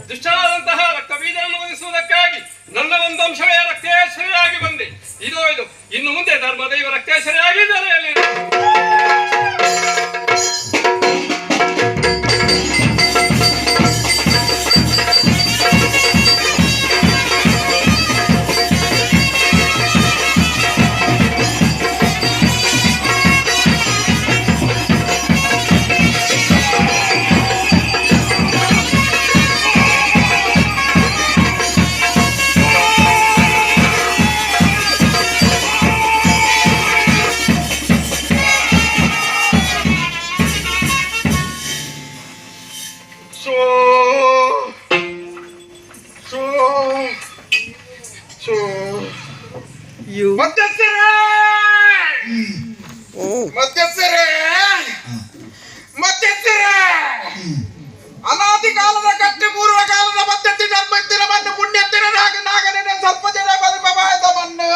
ದುಷ್ಟರಾದಂತಹ ರಕ್ತಬೀಜವನ್ನು ಒದಿಸುವುದಕ್ಕಾಗಿ ನನ್ನ ಒಂದು ಅಂಶವೇ ರಕ್ತೇಶ್ವರಿಯಾಗಿ ಬಂದೆ. ಇದು ಇನ್ನು ಮುಂದೆ ಧರ್ಮದೈವ ರಕ್ತೇಶ್ವರಿಯಾಗಿ ನೆಲೆಯಲ್ಲಿ ಅನಾದಿ ಕಾಲದ ಕಟ್ಟಿ ಪೂರ್ವ ಕಾಲದ ಪದ್ಧತಿ ಧರ್ಮತ್ತಿನ ಮಣ್ಣು ಪುಣ್ಯತ್ತಿನ ನಾಗನೇ ಸ್ವಲ್ಪ ಜನ ಬದುಕಬಾರದ ಮಣ್ಣು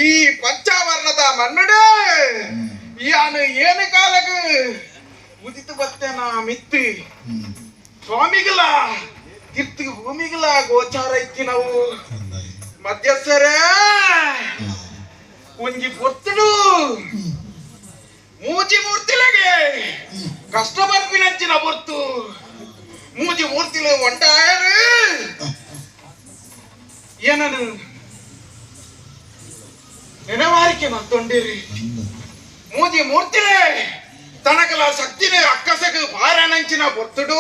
ಈ ಪಂಚಾವರ್ಣದ ಮಣ್ಣು ಯಾನು ಏನು ಕಾಲಕ್ಕೆ ಉದಿತು ಬರ್ತೇನ ಮಿತ್ತಿ ಸ್ವಾಮಿಗಳ ಕಿರ್ತಿ ಭೂಮಿಗಳ ಗೋಚಾರ ಇತ್ತಿ ನಾವು ಮಧ್ಯಸ್ಥರ ಒಂಜಿ ಪೊತ್ತುಡು ಮೂಜಿ ಮೂರ್ತಿಲಗೆ ಕಷ್ಟ ಬರ್ಪಿನಂಚಿನ ಬರ್ತು ಮೂಜಿ ಮೂರ್ತಿಲು ಒಂಟಾಯರು ಏನದು ನೆನವಾರಿಕೆ ಮತ್ತೊಂಡಿರಿ ಮೂಜಿ ಮೂರ್ತಿಲೆ ತನಕಲ ಶಕ್ತಿನ ಅಕ್ಕಸಗ ಪಾರನಂಚಿನ ಬೊತ್ತುಡು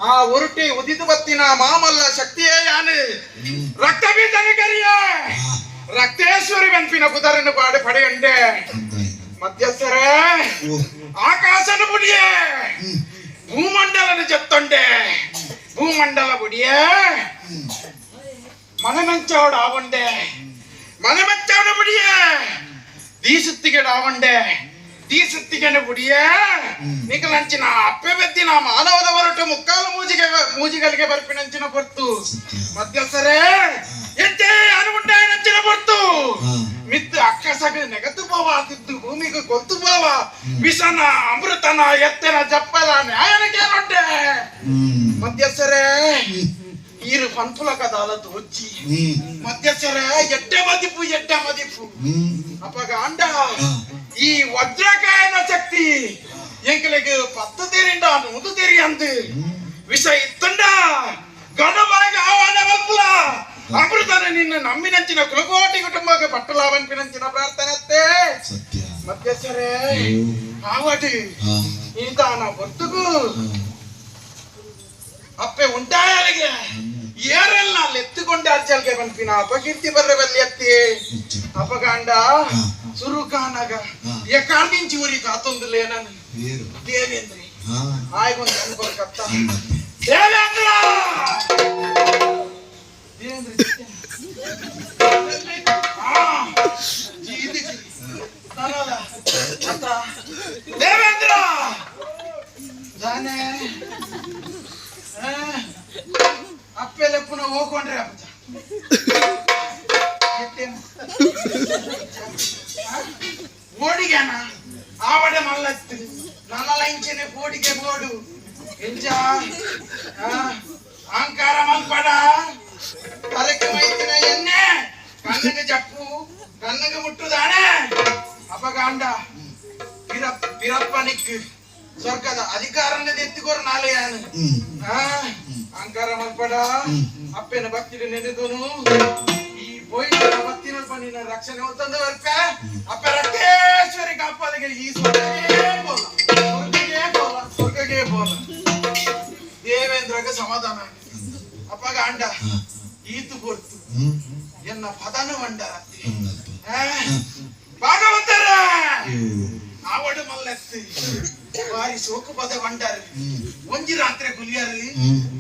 ಆ ಉರುಟಿ ಉದಿದು ಬತ್ತಿನ ಮಾಮಲ್ಲ ಶಕ್ತಿಯೇ ಯಾನು ರಕ್ತ ಬೀಜನಿಗರಿಯ ರಕ್ತೇಶ್ವರಿ ಬೆನ್ಪಿನ ಕುದರನ್ನು ಪಡೆಯಂಡೆ ಮಧ್ಯಸ್ಥರ ಆಕಾಶನ ಬುಡಿಯೇ ಭೂಮಂಡಲನ ಜತ್ತೊಂಡೆ ಭೂಮಂಡಲ ಬುಡಿಯೇ ಮನಮೆಂಚವಡ ಆವಂಡೆ ಮನಮೆಂಚವಡ ಬುಡಿಯೇ ದೀಸುತ್ತಿಗೆ ಆವಂಡೆ ದೀಸುತ್ತಿಗೆನ ಬುಡಿಯೇ ನಿಕಲಂಚಿನ ಅಪ್ಪೆ ಬೆತ್ತಿನ ಮಾನವದ ಹೊರಟು ಮುಕ್ಕಾಲು ಮೂಜಿಗಳಿಗೆ ಬರ್ಪಿನಂಚಿನ ಬರ್ತು ಮಧ್ಯಸ್ಥರೇ ಎತ್ತೆ ಅನುಗುಂಡ ನಂಚಿನ ಬರ್ತು ಮಿತ್ತು ಅಕ್ಕಸಗ ನೆಗತು ಬಾವ ತಿದ್ದು ಭೂಮಿಗೆ ಕೊಲ್ತು ಬಾವ ವಿಷನ ಅಮೃತನ ಎತ್ತನ ಜಪ್ಪಲ ನ್ಯಾಯನಕ್ಕೆ ನೊಡ್ಡೆ ಮಧ್ಯಸ್ಥರೇ ಈರು ಪಂಪುಲಕದ ಅಲದ್ದು ಹೊಚ್ಚಿ ಮಧ್ಯಸ್ಥರೇ ಎಡ್ಡೆ ಮದಿಪು ಅಪ್ಪಗ ಅಂಡ ಈ ವಜ್ರಕಾಯನ ಶಕ್ತಿ ಎಂಕಲಿಗೆ ಪತ್ತು ತೆರಿಂದ ಮುದು ತೆರಿ ಅಂದು ವಿಷ ಇತ್ತಂಡ ಗಣವಾಗಿ ಆಹ್ವಾನ ಮಲ್ಪುಲ ಅಮೃತನ ನಿನ್ನ ನಮ್ಮಿನಂಚಿನ ಕುಲಕೋಟಿ ಕುಟುಂಬಕ್ಕೆ ಪಟ್ಟಲಾವನ್ಪಿನಂಚಿನ ಪ್ರಾರ್ಥನೆ ಮಧ್ಯಸ್ಥರೇ ಆವಟಿ ಈತಾನ ಬರ್ತುಗು ಅಪ್ಪೆ ಉಂಟಾಯಲಿಗೆ ಏರೆಲ್ಲ ಎತ್ತುಕೊಂಡೆ ಅರ್ಜಲ್ಗೆ ಬಂಪಿನ ಅಪಕೀರ್ತಿ ಬರ್ರೆ ಬಲ್ಲಿ ಎತ್ತಿ ಅಪಗಾಂಡ ಸುರುಕಾನಗ ಎಕಾರ್ದಿಂಚಿ ಊರಿ ಕಾತೊಂದುಲೇ ನಾನು ದೇವೇಂದ್ರಿ ಆಯ್ಗೊಂದು ಅನ್ಕೊಲ್ ಕತ್ತ ದೇವೇಂದ್ರ ದೇವೇಂದ್ರ ಜಾನೆ ಅಪ್ಪೆಲ್ಲ ಪುನಃ ಹೋಗ್ಕೊಂಡ್ರೆ ಅಪ್ಪ ಓಡಿಗೆನ ಆವಡೆ ಮಲ್ಲತ್ತು ನನ್ನಲ್ಲ ಇಂಚನೆ ಕೋಡಿಗೆ ಬೋಡು ಎಂಚ ಅಹಂಕಾರ ಮಲ್ಪಡ ತಲೆಗೆ ಮೈತಿನ ಎಣ್ಣೆ ಕಣ್ಣಿಗೆ ಜಪ್ಪು ಕಣ್ಣಿಗೆ ಮುಟ್ಟುದಾನೆ ಅಪಗಾಂಡ ಬಿರಪ್ಪನಿಕ್ ಸ್ವರ್ಗದ ಅಧಿಕಾರನ ಎತ್ತಿಕೋರು ನಾಳೆ ಯಾನು ಅಹಂಕಾರ ಮಲ್ಪಡ ಅಪ್ಪನ ಭಕ್ತಿನ ನೆನೆದನು ಈ ಪೋಯಿನ ಭಕ್ತಿನ ನಿನ್ನ ರಕ್ಷಣೆ ಹೊತ್ತಂದ ವರ್ಕ ಅಪ್ಪ ರಕ್ತೇಶ್ವರಿ ಕಾಪಾದಿಗೆ ಈ ಸ್ವರ್ಗಗೆ ಬೋಲ ದೇವೇಂದ್ರಗೆ ಸಮಾಧಾನ ಅಪ್ಪಗ ಅಂಡ ಈತು ಕೊಡ್ತು ಎನ್ನ ಪದನು ಮಂಡ ಭಾಗವತರ ಆವಡು ಮಲ್ಲತ್ತಿ ಬಾರಿ ಸೋಕು ಪದ ಬಂಡಾರು ಒಂಜಿ ರಾತ್ರಿ ಗುಲಿಯಾರು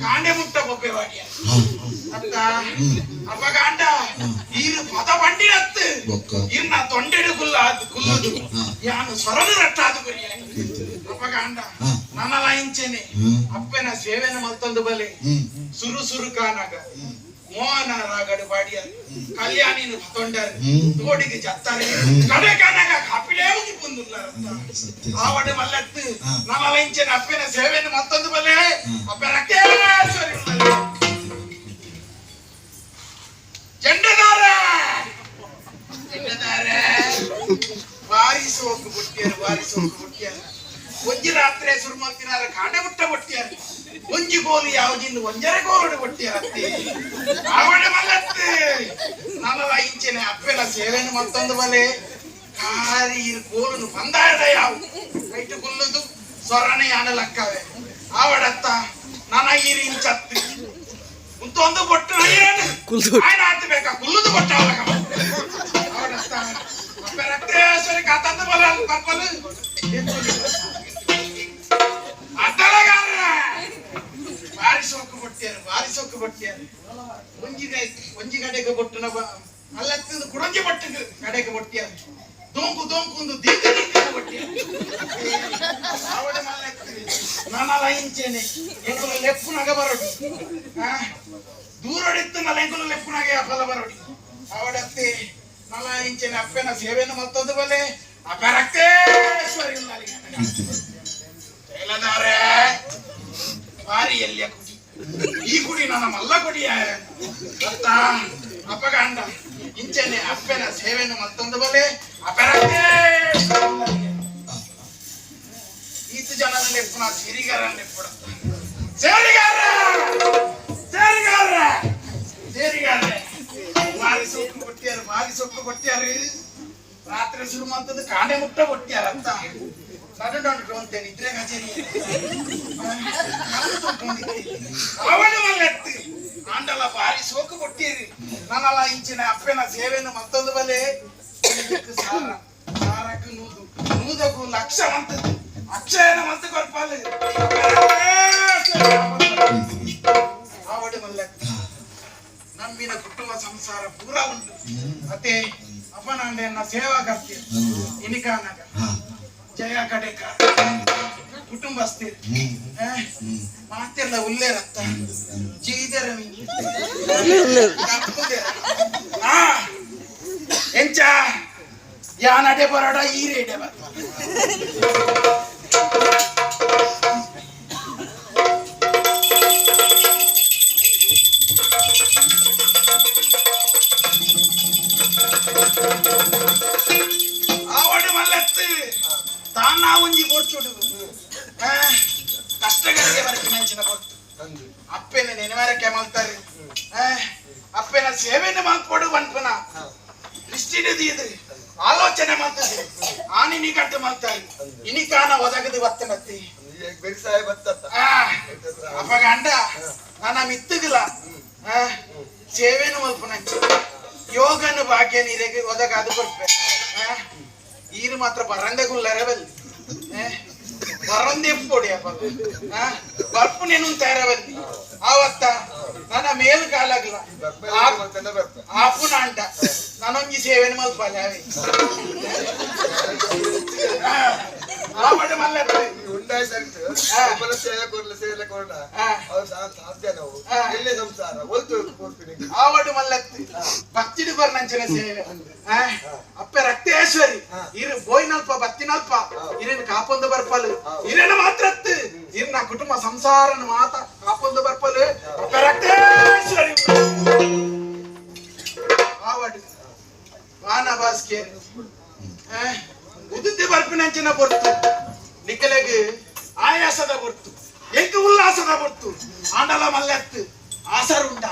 ಕಾಂಡೆ ಮುಟ್ಟ ಬೊಬ್ಬೆ ವಾಡಿಯ ಅತ್ತ ಅಪಗಾಂಡ ಈರು ಪದ ಬಂಡಿರತ್ತು ಇರ್ನ ತೊಂಡೆಡು ಕುಲ್ಲದು ಯಾನು ಸ್ವರನು ರಟ್ಟಾದು ಬರಿಯ ಅಪಗಾಂಡ ನನ್ನ ಲೈಂಚೆನೆ ಅಪ್ಪನ ಸೇವೆನ ಮಲ್ತೊಂದು ಬಲೆ ಸುರು ಕಾನಾಗ ಮೋಹನ ರಾಗಡು ಬಾಡಿಯ ಕಲ್ಯಾಣಿನ ತೊಂಡರು ತೋಡಿಗೆ ಜತ್ತಾರೆ ಕಡೆ ಕಾನಾಗ ಕಾಪಿಲೇ ಮುಗಿ ಬಂದುಲ್ಲಾರಂತ ಆವಡ ಮಲ್ಲತ್ತು ನಮ್ಮಲ ಇಂಚಿನ ಅಪ್ಪನ ಸೇವೆಯನ್ನು ಮತ್ತೊಂದು ಬಲೆ ಅಪ್ಪನ ಕೇಳೇಶ್ವರಿ ಚೆಂಡದಾರ ಬಾರಿ ಸೋಕು ಬುಟ್ಟಿಯಾರು ಒಂಜಿ ರಾತ್ರಿ ಸುರುಮತ್ತಿನಾರ ಕಾಂಡ ಮುಟ್ಟ ಬೊಟ್ಟಿಯಾರು ಒಂಜಿ ಗೋಲು ಯಾವ್ದಿನ್ನು ಒಂಜರೆ ಗೋಲು ಬೊಟ್ಟಿಯಾರತ್ತಿ ಆವಡ ಮಲ್ಲತ್ತು ನಮ್ಮಲ ಇಂಚಿನ ಅಪ್ಪನ ಸೇವೆಯನ್ನು ಮತ್ತೊಂದು ಬಲೆ ಕಾರಿ ಗೋಲುನು ಬಂದಾಡ ಯಾವ ಕೈಟು ಕುಲ್ಲುದು ಸೊರಣೆ ಆನಲಕ್ಕವೆ ಆವಡತ್ತ ನನ್ನ ಈರಿ ಇಂಚತ್ತು ಒಂದು ಬೊಟ್ಟು ಆಯ್ನ ಹತ್ತಬೇಕಾ ಕುಲ್ಲುದು ಬೊಟ್ಟ ಆವಡತ್ತ ಅಪ್ಪ ರಕ್ತೇಶ್ವರಿ ಕಾತಂದು ಬಲ ಬರ್ಪಲು ಅದ್ದಳಗಾರ ಬಾರಿ ಸೊಕ್ಕು ಬೊಟ್ಟಿಯಾರು ಒಂಜಿ ಕಡೆಗೆ ಬೊಟ್ಟುನ ಅಲ್ಲತ್ತಿಂದು ಕುಡಂಜಿ ಬೊಟ್ಟು ಕಡೆಗೆ ಬೊಟ್ಟಿಯಾರು ದೋಂಕು ಒಂದು ದೀರ್ಘ ಬೊಟ್ಟಿಯಾರು ಆವಡ ಮಲ್ಲತ್ತಿ ನಾನಲ್ಲ ಇಂಚೇನೆ ಎಂಕುಲ ಲೆಪ್ಪುನಾಗ ಬರೋಡಿ ದೂರಡಿತ್ತು ನಲ್ಲ ಎಂಕುಲ ಲೆಪ್ಪುನಾಗೆ ಫಲ ಬರೋಡಿ ಆವಡತ್ತೆ ನಲ್ಲ ಇಂಚೇನೆ ಅಪ್ಪನ ಸೇವೆಯನ್ನು ಮತ್ತೊಂದು ಬಲೆ ಅಪ್ಪ ರಕ್ತೇಶ್ವರಿ ಹೇಳದಾರೆ ಬಾರಿ ಎಲ್ಲಿಯ ಕುಡಿ ಈ ಕುಡಿ ನನ್ನ ಮಲ್ಲ ಕುಡಿಯ ಅತ್ತ ಅಪ್ಪಗಂಡ ಇಂಚೆನೆ ಅಪ್ಪನ ಸೇವೆಯನ್ನು ಮತ್ತೊಂದು ಬಲೆ ಅಪ್ಪ ರಕ್ತೇಶ್ವರಿ ಈತು ಜನನ ಲೆಪ್ಪುನ ಸಿರಿಗಾರ ಲೆಪ್ಪುಡ ಸೇರಿಗಾರ ಬಾರಿ ಸೊಕ್ಕು ಕೊಟ್ಟಿಯಾರು ರಾತ್ರಿ ಶುರು ಮಾಡ್ತದ ಕಾಂಡೆ ಮುಟ್ಟ ಕೊಟ್ಟಿಯಾರ ಅಂತ ನಡುಂಡು ಅಂತೇನೆ ಇದ್ರೆ ಕಚೇರಿ ಅವನ ಮಲ್ಲೆತ್ತು ಆಂಡಲ ಬಾರಿ ಸೋಕು ಕೊಟ್ಟಿರಿ ನನ್ನಲ್ಲ ಇಂಚಿನ ಅಪ್ಪನ ಸೇವೆಯನ್ನು ಮತ್ತೊಂದು ಬಲೆ ಸಾರಕ್ಕೆ ನೂದಕ್ಕೂ ಲಕ್ಷ ಮಂತದ್ದು ಅಕ್ಷಯನ ಮಂತ ಕೊಡ್ಪಾಲು ಆವಡ ಮಲ್ಲೆತ್ತು ನಮ್ಮಿನ ಕುಟುಂಬ ಸಂಸಾರ ಪೂರ ಉಂಟು ಮತ್ತೆ ಅಪ್ಪನಾಂಡೆಯನ್ನ ಸೇವಾ ಕರ್ತೀಯ ಇನಿಕಾನಾಗ ಜಯ ಕಡೆಕ ಕುಟುಂಬಸ್ಥಿರ ಮಾತೆಲ್ಲ ಉಲ್ಲೇರತ್ತ ಜೀದರ ಎಂಚ ಯಾ ನಡೆ ಬರೋಡ ಈ ರೇಡೆ ಬರ ತಾನ ಒಂಜಿ ಬೋರ್ಚುಡು ಕಷ್ಟಗಳಿಗೆ ಬರಕ್ಕೆ ನೆಂಚಿನ ಕೊಟ್ಟು ಅಪ್ಪನ ನೆನವರಕ್ಕೆ ಮಲ್ತಾರೆ ಅಪ್ಪನ ಸೇವೆಯನ್ನು ಮಾಡ್ಕೊಡು ಅನ್ಪನ ದೃಷ್ಟಿಡಿದು ಆಲೋಚನೆ ಮಾಡ್ತಾರೆ ಆನಿ ನಿಕಟ್ಟು ಮಾಡ್ತಾರೆ ಇನಿಕಾನ ಒದಗದು ಬತ್ತನತ್ತಿ ಅಪ್ಪಗ ಅಂಡ ನನ್ನ ಮಿತ್ತಗಿಲ್ಲ ಸೇವೆನು ಮಲ್ಪನ ಯೋಗನು ಭಾಗ್ಯ ನೀರಿಗೆ ಒದಗ ಅದು ಕೊಡ್ಪೆ ಈರು ಮಾತ್ರ ಬರಂದಗುಲ್ಲರವಲ್ಲಿ ಬರಂದೆ ಪೊಡಿಯಪ್ಪ ಬರ್ಪು ನೆನು ತೇರವಲ್ಲಿ ಆವತ್ತ ನನ್ನ ಮೇಲು ಕಾಲಾಗಲ್ಲ ಆಪುನ ಅಂಟ ನಾನೊಂಜಿ ಸೇವೆನ ಮಲ್ಪಲ್ಲ ಆವಡ ಮಲ್ಲತ್ತೆ ಆವಡು ಮಲ್ಲತ್ತಿ ಭಕ್ತಿಡು ಬರ್ನಂಚಿನ ಸೇವೆ ಅಪ್ಪ ರಕ್ತೇಶ್ವರಿ ಇರು ಬೋಯ್ನಲ್ಪ ಬತ್ತಿನಲ್ಪ ಇರೇನು ಕಾಪೊಂದು ಬರ್ಪಲು ಇರೇನು ಮಾತ್ರತ್ತು ಇರ್ನ ಕುಟುಂಬ ಸಂಸಾರನ ಮಾತ ಕಾಪೊಂದು ಬರ್ಪಲು ಅಪ್ಪ ರಕ್ತೇಶ್ವರಿ ಆವಡು ವಾನ ಬಾಸ್ಕೆ ಉದುದ್ದಿ ಬರ್ಪಿನಂಚಿನ ಬರ್ತು ನಿಖಲೆಗೆ ಆಯಾಸದ ಬರ್ತು ಎಂಕ ಉಲ್ಲಾಸದ ಬರ್ತು ಆಂಡಲ ಮಲ್ಲೆತ್ತು ಆಸರುಂಡ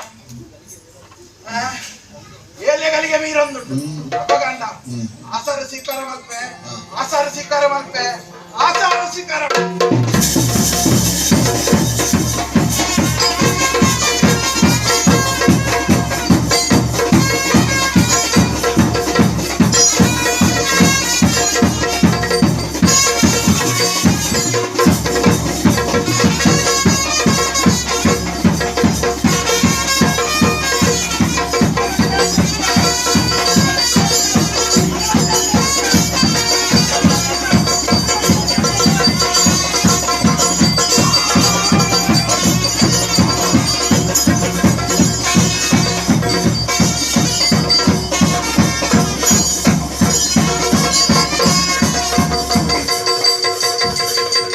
ಏಲೆಗಳಿಗೆ ಮೀರೊಂದುಂಟು ಅಪಗಂಡ ಆಸಾರ ಸಿಕ್ಕಾರ ಮಲ್ಪೆ ಆಸಾರ ಸಿಕ್ಕಾರ